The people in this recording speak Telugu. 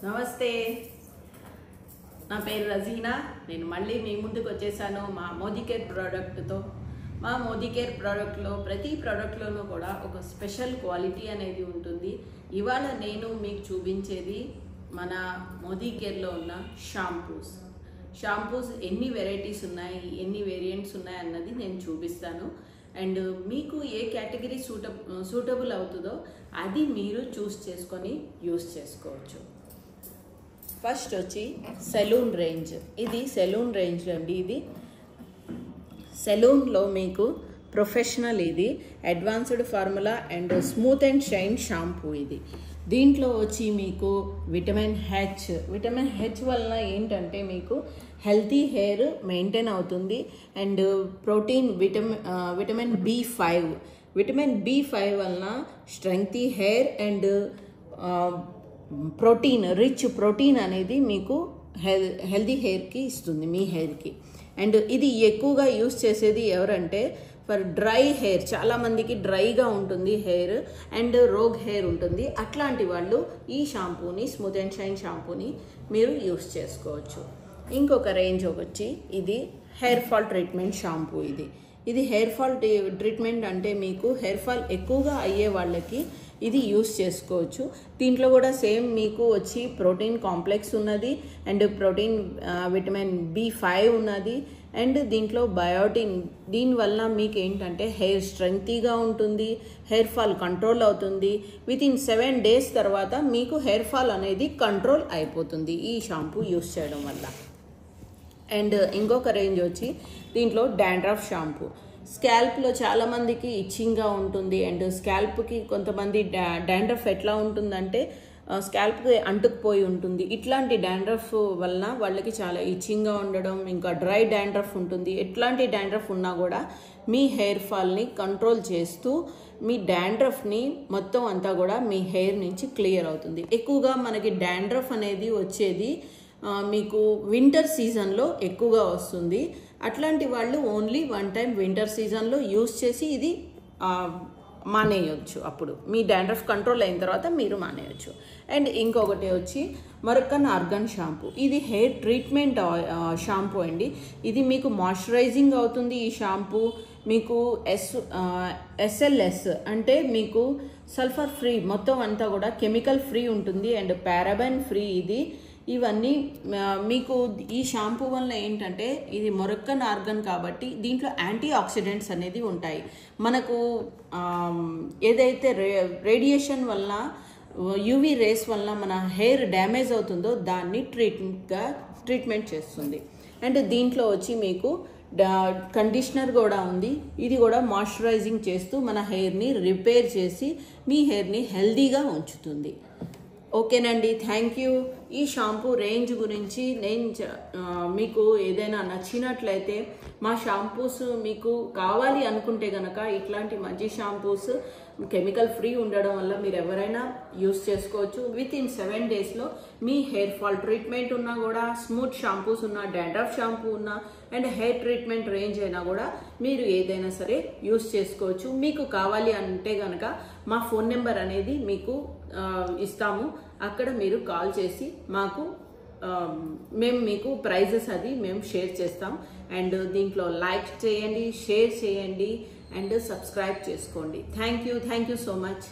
నమస్తే, నా పేరు రజీనా. నేను మళ్ళీ మీ ముందుకు వచ్చేసాను మా మోదీకేర్ ప్రోడక్ట్తో. మా మోదీకేర్ ప్రోడక్ట్లో ప్రతి ప్రోడక్ట్లోనూ కూడా ఒక స్పెషల్ క్వాలిటీ అనేది ఉంటుంది. ఇవాళ నేను మీకు చూపించేది మన మోదీకేర్లో ఉన్న షాంపూస్ ఎన్ని వెరైటీస్ ఉన్నాయి, ఎన్ని వేరియంట్స్ ఉన్నాయి అన్నది నేను చూపిస్తాను. అండ్ మీకు ఏ కేటగిరీ సూటబుల్ అవుతుందో అది మీరు చూస్ చేసుకొని యూస్ చేసుకోవచ్చు. ఫస్ట్ వచ్చి సెలూన్ రేంజ్. ఇది సెలూన్ రేంజ్ అండి. ఇది సెలూన్లో మీకు ప్రొఫెషనల్, ఇది advanced formula and smooth and shine shampoo. ఇది దీంట్లో వచ్చి మీకు విటమిన్ హెచ్ వలన ఏంటంటే మీకు హెల్తీ హెయిర్ మెయింటైన్ అవుతుంది. అండ్ ప్రోటీన్ విటమిన్ B5 వలన స్ట్రెంగ్తీ హెయిర్ అండ్ రిచ్ ప్రోటీన్ అనేది మీకు హెల్దీ హెయిర్కి ఇస్తుంది, మీ హెయిర్కి. అండ్ ఇది ఎక్కువగా యూస్ చేసేది ఎవరంటే ఫర్ డ్రై హెయిర్. చాలామందికి డ్రైగా ఉంటుంది హెయిర్ అండ్ రోగ్ హెయిర్ ఉంటుంది. అట్లాంటి వాళ్ళు ఈ షాంపూని, స్మూత్ అండ్ షైన్ షాంపూని మీరు యూస్ చేసుకోవచ్చు. ఇంకొక రేంజ్ వచ్చి ఇది హెయిర్ ఫాల్ ట్రీట్మెంట్ షాంపూ. ఇది హెయిర్ ఫాల్ ట్రీట్మెంట్ అంటే మీకు హెయిర్ ఫాల్ ఎక్కువగా అయ్యే వాళ్ళకి ఇది యూస్ చేసుకోవచ్చు. దీంట్లో కూడా సేమ్ మీకు వచ్చి ప్రోటీన్ కాంప్లెక్స్ ఉన్నది అండ్ ప్రోటీన్ విటమిన్ B5 ఉన్నది అండ్ దీంట్లో బయోటిన్. దీనివల్ల మీకు ఏంటంటే హెయిర్ స్ట్రెంగ్తీగా ఉంటుంది, హెయిర్ ఫాల్ కంట్రోల్ అవుతుంది. వితిన్ 7 days తర్వాత మీకు హెయిర్ ఫాల్ అనేది కంట్రోల్ అయిపోతుంది ఈ షాంపూ యూస్ చేయడం వల్ల. అండ్ ఇంకొక రేంజ్ వచ్చి దీంట్లో డాండ్రఫ్ షాంపూ. స్కాల్ప్లో చాలామందికి ఇచ్చింగ్గా ఉంటుంది అండ్ స్కాల్ప్కి కొంతమంది డాండ్రఫ్ ఎట్లా ఉంటుందంటే స్కాల్ప్కి అంటుకుపోయి ఉంటుంది. ఇట్లాంటి డాండ్రఫ్ వలన వాళ్ళకి చాలా ఇచ్చింగ్గా ఉండడం, ఇంకా డ్రై డాండ్రఫ్ ఉంటుంది. ఎట్లాంటి డాండ్రఫ్ ఉన్నా కూడా మీ హెయిర్ ఫాల్ని కంట్రోల్ చేస్తూ మీ డాండ్రఫ్ని మొత్తం అంతా కూడా మీ హెయిర్ నుంచి క్లియర్ అవుతుంది. ఎక్కువగా మనకి డాండ్రఫ్ అనేది వచ్చేది మీకు వింటర్ సీజన్లో ఎక్కువగా వస్తుంది. అట్లాంటి వాళ్ళు ఓన్లీ 1 time వింటర్ సీజన్లో యూస్ చేసి ఇది మానేయచ్చు. అప్పుడు మీ డాండ్రఫ్ కంట్రోల్ అయిన తర్వాత మీరు మానేయచ్చు. అండ్ ఇంకొకటి వచ్చి మొరక్కన్ ఆర్గన్ షాంపూ. ఇది హెయిర్ ట్రీట్మెంట్ షాంపూ అండి. ఇది మీకు మాయిశ్చరైజింగ్ అవుతుంది. ఈ షాంపూ మీకు SLS అంటే మీకు సల్ఫర్ ఫ్రీ, మొత్తం అంతా కూడా కెమికల్ ఫ్రీ ఉంటుంది అండ్ పారాబెన్ ఫ్రీ. ఇవన్నీ మీకు ఈ షాంపూ వల్ల ఏంటంటే ఇది మొరక్కన్ ఆర్గన్ కాబట్టి దీంట్లో యాంటీ ఆక్సిడెంట్స్ అనేది ఉంటాయి. మనకు ఏదైతే రేడియేషన్ వల్ల, యూవీ రేస్ వల్ల మన హెయిర్ డ్యామేజ్ అవుతుందో దాన్ని ట్రీట్మెంట్ చేస్తుంది. అండ్ దీంట్లో వచ్చి మీకు కండిషనర్ కూడా ఉంది. ఇది కూడా మాయిశ్చరైజింగ్ చేస్తూ మన హెయిర్ని రిపేర్ చేసి మీ హెయిర్ని హెల్దీగా ఉంచుతుంది. ఓకేనండి, థ్యాంక్ యూ. ఈ షాంపూ రేంజ్ గురించి మీకు ఏదైనా నచ్చినట్లయితే మా షాంపూస్ మీకు కావాలి అనుకుంటే కనుక ఇట్లాంటి మంచి షాంపూస్ కెమికల్ ఫ్రీ ఉండడం వల్ల మీరు ఎవరైనా యూస్ చేసుకోవచ్చు. వితిన్ 7 daysలో మీ హెయిర్ ఫాల్ ట్రీట్మెంట్ ఉన్నా కూడా, స్మూత్ షాంపూస్ ఉన్నా, డాండ్రఫ్ షాంపూ ఉన్నా అండ్ హెయిర్ ట్రీట్మెంట్ రేంజ్ అయినా కూడా మీరు ఏదైనా సరే యూస్ చేసుకోవచ్చు. మీకు కావాలి అంటే కనుక మా ఫోన్ నెంబర్ అనేది మీకు ఇస్తాము. అక్కడ మీరు కాల్ చేసి మేము మీకు ప్రైజెస్ అది మేము షేర్ చేస్తాం. అండ్ దీంట్లో లైక్ చేయండి, షేర్ చేయండి అండ్ సబ్స్క్రైబ్ చేసుకోండి. Thank you so much.